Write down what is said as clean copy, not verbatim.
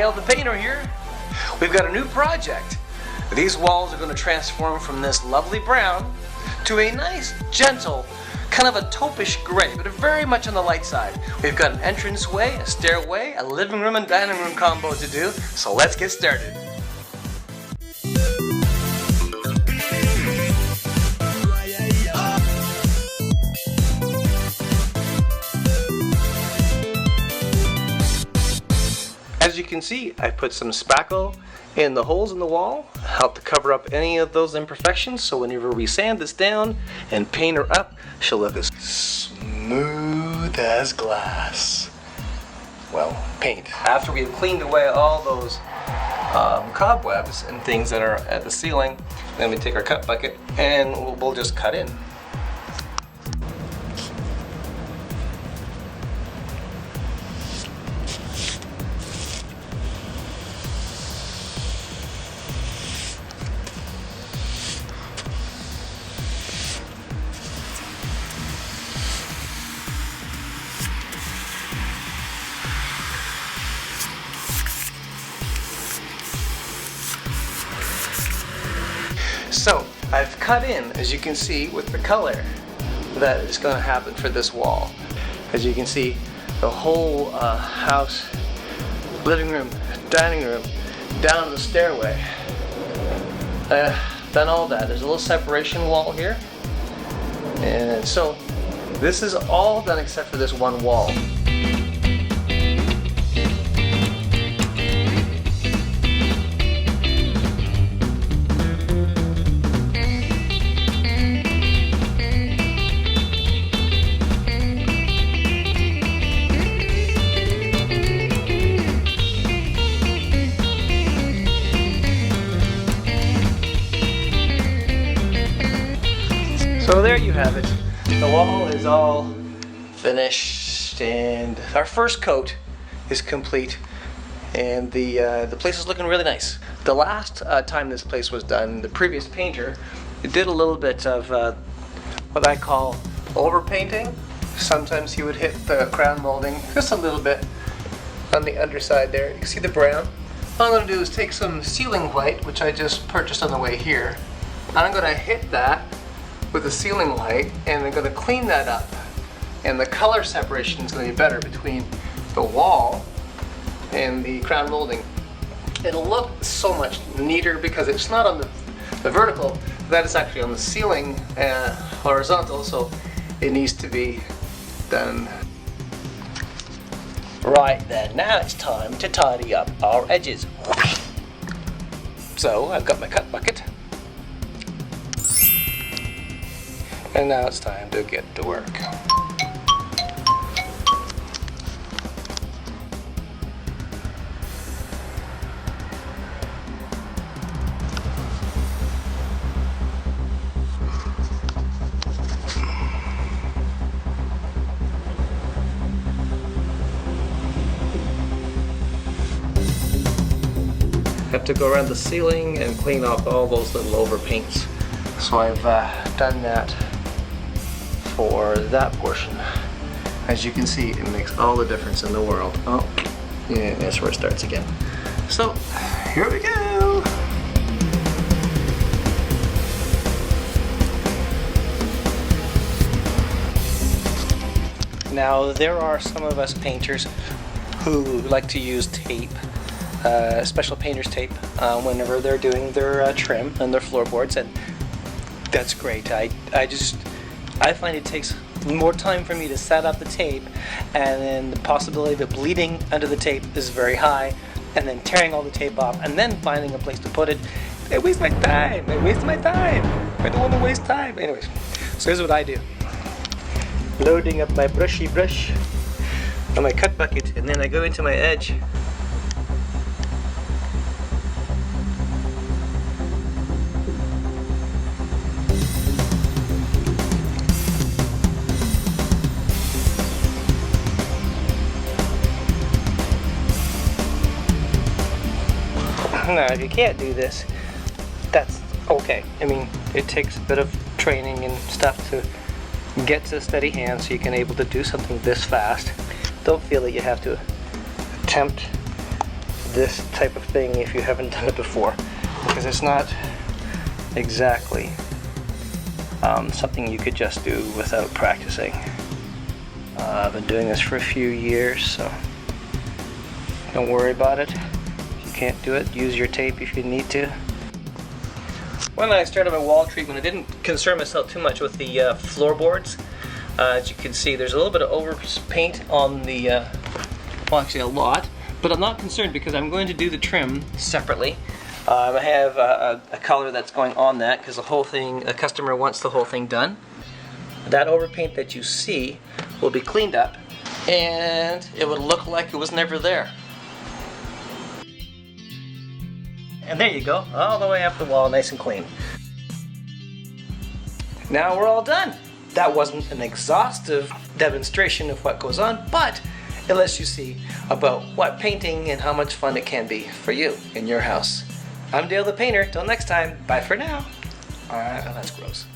Dale the painter here. We've got a new project. These walls are going to transform from this lovely brown to a nice, gentle, kind of a taupe-ish gray, but very much on the light side. We've got an entranceway, a stairway, a living room and dining room combo to do, so let's get started. As you can see, I put some spackle in the holes in the wall, help to cover up any of those imperfections, so whenever we sand this down and paint her up, she'll look as smooth as glass. Well, paint. After we've cleaned away all those cobwebs and things that are at the ceiling, then we take our cut bucket and we'll just cut in. So, I've cut in, as you can see, with the color that is going to happen for this wall. As you can see, the whole house, living room, dining room, down the stairway. Done all that. There's a little separation wall here. And so, this is all done except for this one wall. So there you have it. The wall is all finished and our first coat is complete, and the place is looking really nice. The last time this place was done, the previous painter did a little bit of what I call overpainting. Sometimes he would hit the crown molding just a little bit on the underside there. You can see the brown. All I'm going to do is take some ceiling white, which I just purchased on the way here. I'm going to hit that with a ceiling light, and I'm going to clean that up, and the color separation is going to be better between the wall and the crown molding. It'll look so much neater because it's not on the vertical, that is actually on the ceiling horizontal, so it needs to be done. Right then, now it's time to tidy up our edges. So I've got my cut bucket. And now it's time to get to work. Have to go around the ceiling and clean off all those little overpaints. So I've done that for that portion. As you can see, it makes all the difference in the world. Oh, yeah, that's where it starts again. So, here we go! Now, there are some of us painters who like to use tape, special painter's tape, whenever they're doing their trim and their floorboards, and that's great. I find it takes more time for me to set up the tape, and then the possibility of it bleeding under the tape is very high, and then tearing all the tape off and then finding a place to put it. It wastes my time. It wastes my time. I don't want to waste time. Anyways, so here's what I do. Loading up my brushy brush on my cut bucket, and then I go into my edge. Now, if you can't do this, that's okay. I mean, it takes a bit of training and stuff to get to a steady hand so you can able to do something this fast. Don't feel that you have to attempt this type of thing if you haven't done it before, because it's not exactly something you could just do without practicing. I've been doing this for a few years, so don't worry about it. If you can't do it, use your tape if you need to. When I started my wall treatment, I didn't concern myself too much with the floorboards. As you can see, there's a little bit of overpaint on the, well, actually a lot, but I'm not concerned because I'm going to do the trim separately. I have a color that's going on that because the whole thing, the customer wants the whole thing done. That overpaint that you see will be cleaned up and it would look like it was never there. And there you go, all the way up the wall, nice and clean. Now we're all done. That wasn't an exhaustive demonstration of what goes on, but it lets you see about what painting and how much fun it can be for you in your house. I'm Dale the Painter. Till next time, bye for now. Oh, that's gross.